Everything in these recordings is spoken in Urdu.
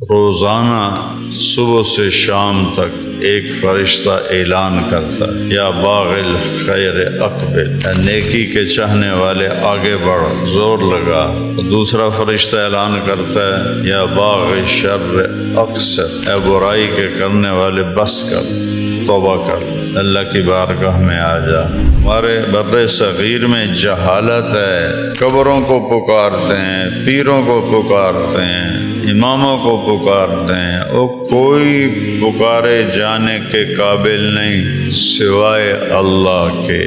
روزانہ صبح سے شام تک ایک فرشتہ اعلان کرتا ہے، یا باغ الخیر اقبل، نیکی کے چاہنے والے آگے بڑھ، زور لگا۔ دوسرا فرشتہ اعلان کرتا ہے، یا باغ شر اقصر، اے برائی کے کرنے والے بس کر، توبہ کر، اللہ کی بارگاہ میں آ جا۔ ہمارے بر صغیر میں جہالت ہے، قبروں کو پکارتے ہیں، پیروں کو پکارتے ہیں، اماموں کو پکارتے ہیں، وہ کوئی پکارے جانے کے قابل نہیں سوائے اللہ کے۔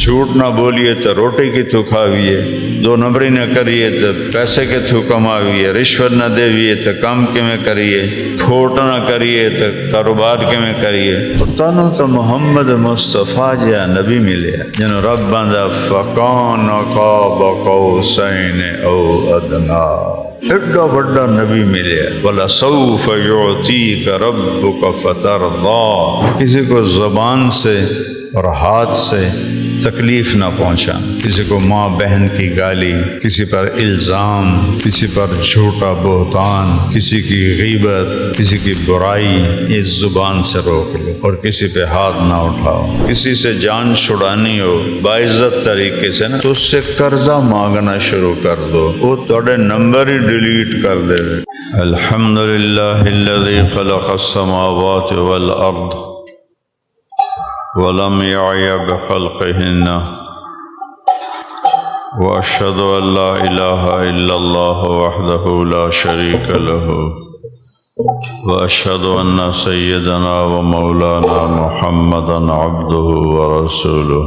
جھوٹ نہ بولیے تو روٹی کی تو کھاویے، دو نمبری نہ کریے تو پیسے کے تو کماویے، رشوت نہ دیویے تو کام کے میں کریے، کھوٹ نہ کریے تو کاروبار کے میں کریے۔ تنو تو محمد مصطفیٰ جا نبی ملے جن رب بندہ فکان قاب قوسین او ادنا، ایڈا بڑا نبی ملے۔ وَلَسَوْفَ يُعْطِيكَ رَبُّكَ فَتَرْضَىٰ، کسی کو زبان سے اور ہاتھ سے تکلیف نہ پہنچا، کسی کو ماں بہن کی گالی، کسی پر الزام، کسی پر جھوٹا بہتان، کسی کی غیبت، کسی کی برائی، اس زبان سے روک لو اور کسی پہ ہاتھ نہ اٹھاؤ۔ کسی سے جان چھڑانی ہو باعزت طریقے سے نا تو اس سے قرضہ مانگنا شروع کر دو، وہ تھوڑے نمبر ہی ڈیلیٹ کر دے۔ الحمدللہ الذی خلق السماوات والارض ولم يعي بخلقهن واشهد ان لا اله الا الله وحده لا شريك له واشهد ان سيدنا ومولانا محمدا عبده ورسوله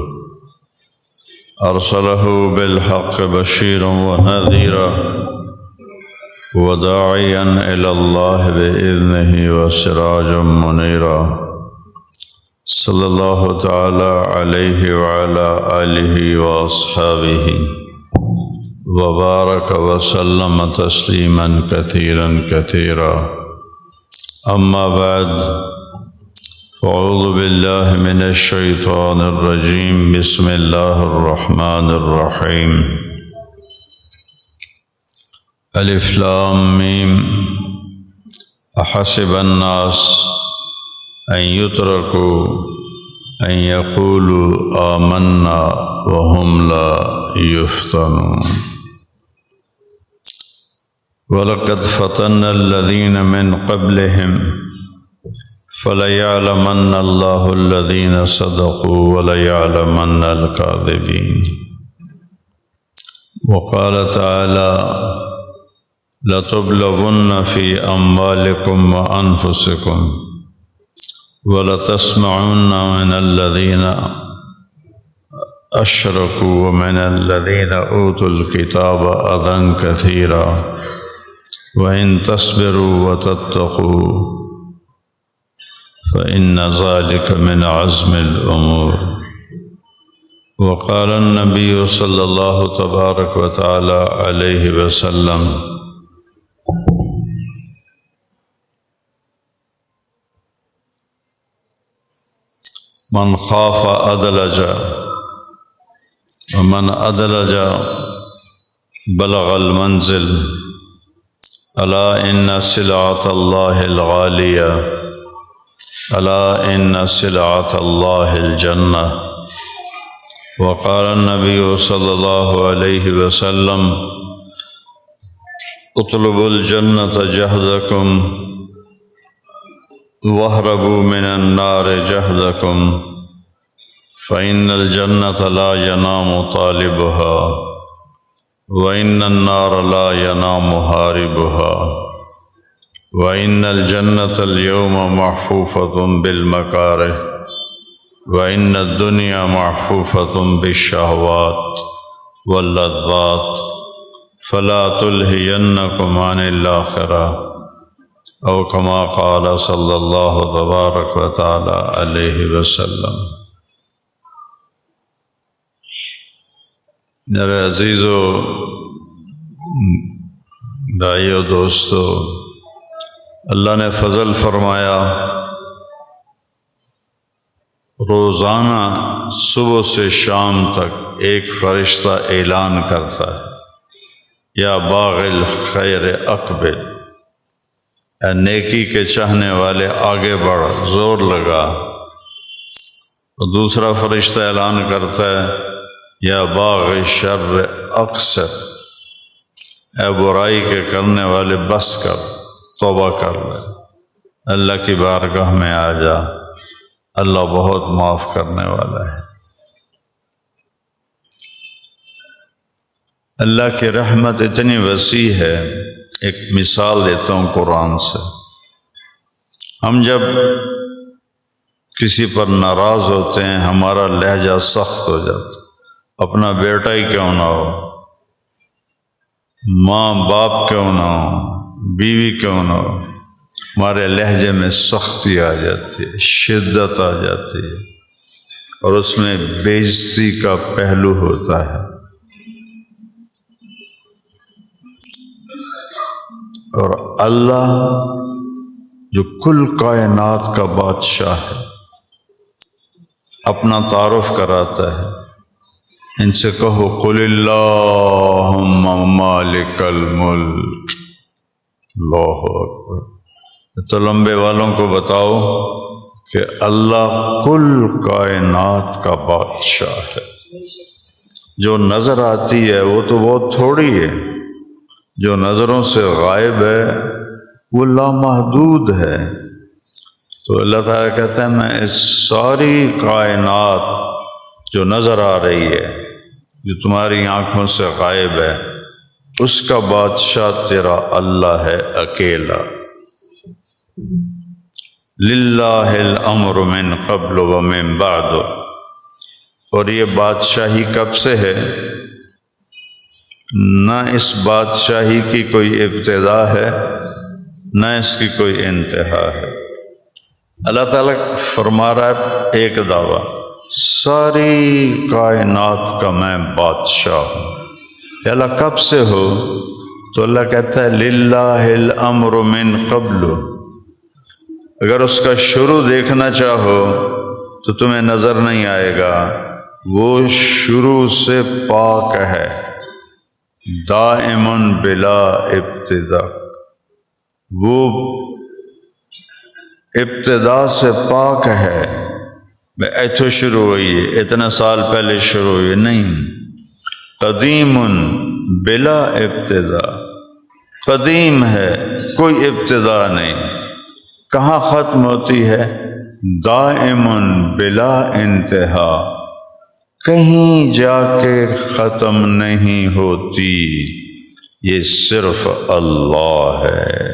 ارسله بالحق بشيرا ونذيرا وداعيا الى الله باذنه وسراجا منيرا، صلی اللہ تعالی علیہ وعلی آلہ واصحابہ وبارک وسلم تسلیما کثیرا کثیرا، اما بعد، اعوذ باللہ من الشیطان الرجیم، بسم اللہ الرحمن الرحیم، الف لام میم، احسب الناس ان يتركوا ان يقولوا آمنا وهم لا يفتنون، ولقد فتنا الذين من قبلهم فليعلمن الله الذين صدقوا وليعلمن الكاذبين، وقال تعالى لتبلغن في أموالكم وأنفسكم وَلَتَسْمَعُنَّ مِنَ الَّذِينَ أَشْرَكُوا وَمِنَ الَّذِينَ أُوتُوا الْكِتَابَ أَذًى كَثِيرًا وَإِن تَصْبِرُوا وَتَتَّقُوا فَإِنَّ ذَلِكَ مِنْ عَزْمِ الْأُمُورِ، وقال النبي صلى الله تبارك وتعالى عليه وسلم من خاف أدلج ومن أدلج بلغ المنزل، ألا إن سلعة الله الغالية، ألا إن سلعة الله الجنة، وقال النبي صلى الله عليه وسلم اطلبوا الجنة جهدكم واهربوا من النار جهدكم، فإن الجنة لا ينام طالبها وإن النار لا ينام هاربها، وإن الجنة اليوم محفوفة بالمكاره وإن الدنيا محفوفة بالشهوات واللذات، فلا تلهينكم عن الآخرة، او کما قال صلی اللہ تبارک و تعالی علیہ وسلم۔ میرے عزیزو، بھائیو، دوستو، اللہ نے فضل فرمایا، روزانہ صبح سے شام تک ایک فرشتہ اعلان کرتا ہے، یا باغ الخیر اقبل، اے نیکی کے چاہنے والے آگے بڑھ، زور لگا۔ اور دوسرا فرشتہ اعلان کرتا ہے یا باغ شر اقصر، اے برائی کے کرنے والے بس کر، توبہ کر لے، اللہ کی بارگاہ میں آ جا، اللہ بہت معاف کرنے والا ہے۔ اللہ کی رحمت اتنی وسیع ہے، ایک مثال دیتا ہوں قرآن سے۔ ہم جب کسی پر ناراض ہوتے ہیں ہمارا لہجہ سخت ہو جاتا، اپنا بیٹا ہی کیوں نہ ہو، ماں باپ کیوں نہ ہو، بیوی کیوں نہ ہو، ہمارے لہجے میں سختی آ جاتی ہے، شدت آ جاتی ہے، اور اس میں بے عزتی کا پہلو ہوتا ہے۔ اور اللہ جو کل کائنات کا بادشاہ ہے اپنا تعارف کراتا ہے، ان سے کہو قل اللہم مالک الملک، اللہ اکبر۔ تو لمبے والوں کو بتاؤ کہ اللہ کل کائنات کا بادشاہ ہے۔ جو نظر آتی ہے وہ تو بہت تھوڑی ہے، جو نظروں سے غائب ہے وہ لامحدود ہے۔ تو اللہ تعالیٰ کہتا ہے میں اس ساری کائنات جو نظر آ رہی ہے، جو تمہاری آنکھوں سے غائب ہے، اس کا بادشاہ تیرا اللہ ہے اکیلا۔ للہ الامر من قبل ومن بعد، اور یہ بادشاہی کب سے ہے؟ نہ اس بادشاہی کی کوئی ابتدا ہے نہ اس کی کوئی انتہا ہے۔ اللہ تعالیٰ فرما رہا ہے ایک دعویٰ، ساری کائنات کا میں بادشاہ ہوں۔ کہ اللہ کب سے ہو؟ تو اللہ کہتا ہے للہ الامر من قبل۔ اگر اس کا شروع دیکھنا چاہو تو تمہیں نظر نہیں آئے گا، وہ شروع سے پاک ہے، دائم بلا ابتدا، وہ ابتدا سے پاک ہے۔ میں ایتھو شروع ہوئی ہے، اتنا سال پہلے شروع ہوئی نہیں، قدیم بلا ابتدا، قدیم ہے، کوئی ابتدا نہیں۔ کہاں ختم ہوتی ہے؟ دائم بلا انتہا، کہیں جا کے ختم نہیں ہوتی، یہ صرف اللہ ہے۔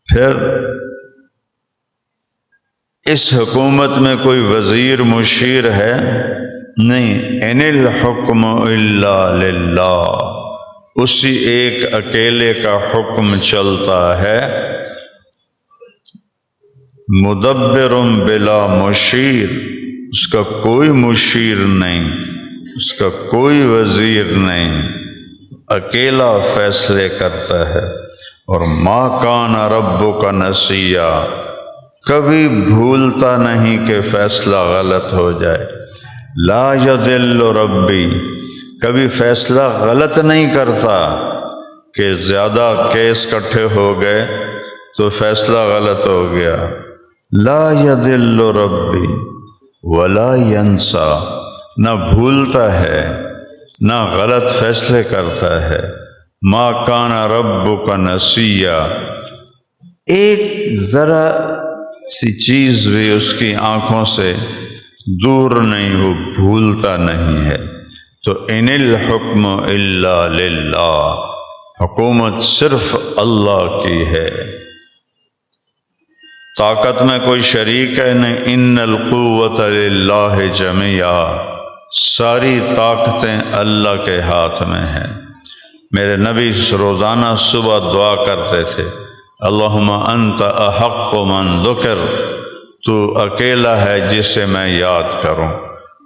پھر اس حکومت میں کوئی وزیر مشیر ہے نہیں، ان الحکم الا للہ، اسی ایک اکیلے کا حکم چلتا ہے، مدبر بلا مشیر، اس کا کوئی مشیر نہیں، اس کا کوئی وزیر نہیں، اکیلا فیصلے کرتا ہے۔ اور ما کان ربک نسیا، کبھی بھولتا نہیں کہ فیصلہ غلط ہو جائے۔ لا یضل ربی، کبھی فیصلہ غلط نہیں کرتا کہ زیادہ کیس کٹھے ہو گئے تو فیصلہ غلط ہو گیا۔ لا یضل ربی ولا ینسا، نہ بھولتا ہے نہ غلط فیصلے کرتا ہے۔ ما کان ربک نسیا، ایک ذرا سی چیز بھی اس کی آنکھوں سے دور نہیں، وہ بھولتا نہیں ہے۔ تو ان الحکم الا للہ، حکومت صرف اللہ کی ہے، طاقت میں کوئی شریک ہے نہیں۔ ان القوۃ للہ جمیعا، ساری طاقتیں اللہ کے ہاتھ میں ہیں۔ میرے نبی روزانہ صبح دعا کرتے تھے، اللہم انت احق من ذکر، تو اکیلا ہے جسے میں یاد کروں،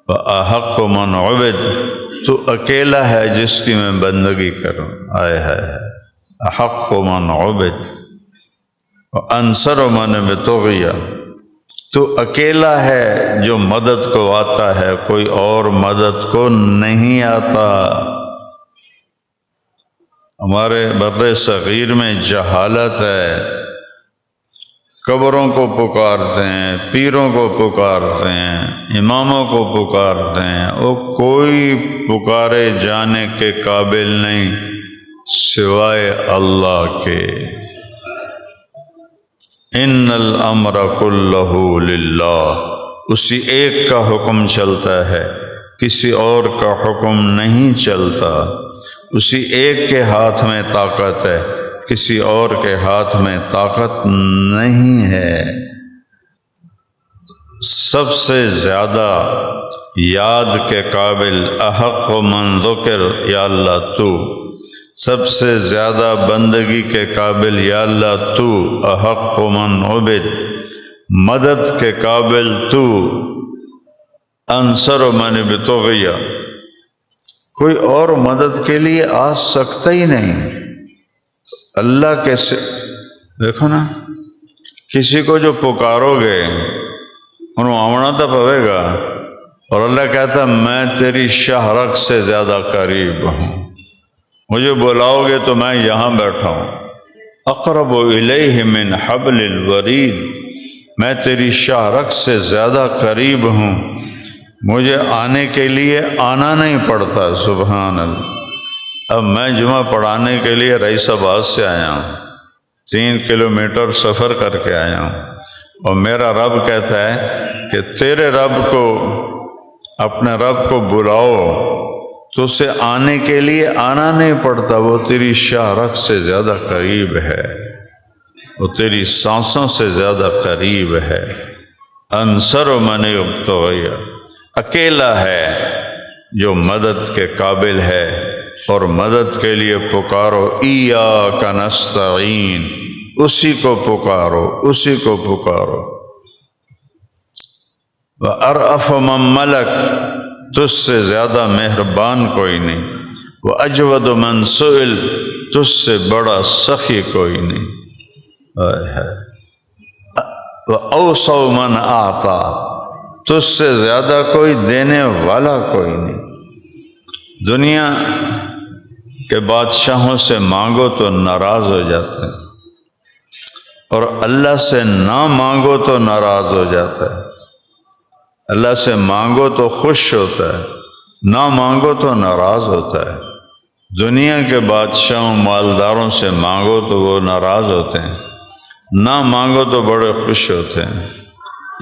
واحق من عبد، تو اکیلا ہے جس کی میں بندگی کروں۔ آئے ہے احق من عبد وانصر من ابتغی، تو اکیلا ہے جو مدد کو آتا ہے، کوئی اور مدد کو نہیں آتا۔ ہمارے بر صغیر میں جہالت ہے، قبروں کو پکارتے ہیں، پیروں کو پکارتے ہیں، اماموں کو پکارتے ہیں، وہ کوئی پکارے جانے کے قابل نہیں سوائے اللہ کے۔ ان الامر کلہ للہ، اسی ایک کا حکم چلتا ہے، کسی اور کا حکم نہیں چلتا۔ اسی ایک کے ہاتھ میں طاقت ہے، کسی اور کے ہاتھ میں طاقت نہیں ہے۔ سب سے زیادہ یاد کے قابل احق من ذکر یا اللہ تو، سب سے زیادہ بندگی کے قابل یا اللہ تو، احق من عبد، مدد کے قابل تو، انصر من ابتغی، کوئی اور مدد کے لیے آ سکتا ہی نہیں۔ اللہ کے دیکھو نا، کسی کو جو پکارو گے انہوں آونا تو پوے گا، اور اللہ کہتا ہے میں تیری شاہ رگ سے زیادہ قریب ہوں، مجھے بلاؤ گے تو میں یہاں بیٹھا ہوں۔ اقرب الیہ من حبل الورید، میں تیری شاہ رگ سے زیادہ قریب ہوں، مجھے آنے کے لیے آنا نہیں پڑتا۔ سبحان اللہ۔ اب میں جمعہ پڑھانے کے لیے رئیس آباد سے آیا ہوں، 3 کلومیٹر سفر کر کے آیا ہوں، اور میرا رب کہتا ہے کہ تیرے رب کو، اپنے رب کو بلاؤ تو اسے آنے کے لیے آنا نہیں پڑتا، وہ تیری شاہ رگ سے زیادہ قریب ہے، وہ تیری سانسوں سے زیادہ قریب ہے۔ انصر من ابتغی، اکیلا ہے جو مدد کے قابل ہے، اور مدد کے لیے پکارو ایاک نستعین، اسی کو پکارو، اسی کو پکارو۔ وَأَرْأَفَ مَن مَلَک، تجھ سے زیادہ مہربان کوئی نہیں، وَأَجْوَدُ مَن سُئِل، تجھ سے بڑا سخی کوئی نہیں، وَأَوْسَعُ مَن أَعْطَى، تجھ سے زیادہ کوئی دینے والا کوئی نہیں۔ دنیا کے بادشاہوں سے مانگو تو ناراض ہو جاتے ہیں، اور اللہ سے نہ مانگو تو ناراض ہو جاتا ہے۔ اللہ سے مانگو تو خوش ہوتا ہے، نہ مانگو تو ناراض ہوتا ہے۔ دنیا کے بادشاہوں مالداروں سے مانگو تو وہ ناراض ہوتے ہیں، نہ مانگو تو بڑے خوش ہوتے ہیں۔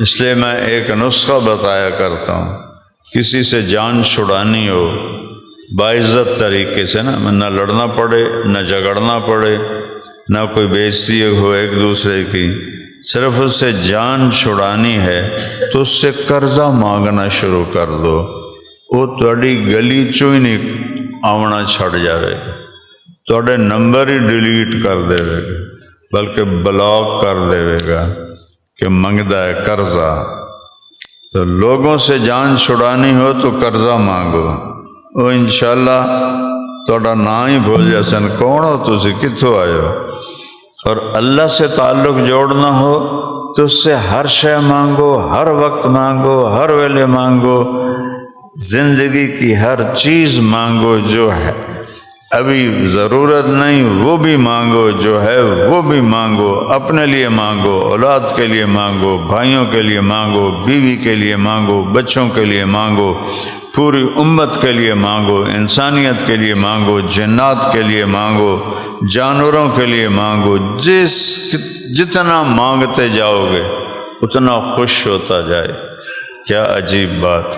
اس لیے میں ایک نسخہ بتایا کرتا ہوں، کسی سے جان چھڑانی ہو باعزت طریقے سے، نہ لڑنا پڑے، نہ جھگڑنا پڑے، نہ کوئی بےعزتی ہو ایک دوسرے کی، صرف اس سے جان چھڑانی ہے تو اس سے قرضہ مانگنا شروع کر دو، وہ تھوڑی گلی چوں ہی نہیں آونا چھڑ جائے گا، تھوڑے نمبر ہی ڈیلیٹ کر دے گا، بلکہ بلاک کر دے گا کہ منگدا ہے قرضہ۔ تو لوگوں سے جان چھڑانی ہو تو قرضہ مانگو، وہ انشاءاللہ تھوڑا نا ہی بھول جاسن، کون ہو تسی، کتوں آئے ہو۔ اور اللہ سے تعلق جوڑنا ہو تو اس سے ہر شے مانگو، ہر وقت مانگو، ہر ویلے مانگو، زندگی کی ہر چیز مانگو، جو ہے ابھی ضرورت نہیں وہ بھی مانگو، جو ہے وہ بھی مانگو، اپنے لیے مانگو، اولاد کے لیے مانگو، بھائیوں کے لیے مانگو، بیوی کے لیے مانگو، بچوں کے لیے مانگو، پوری امت کے لیے مانگو، انسانیت کے لیے مانگو، جنات کے لیے مانگو، جانوروں کے لیے مانگو۔ جتنا مانگتے جاؤ گے اتنا خوش ہوتا جائے۔ کیا عجیب بات۔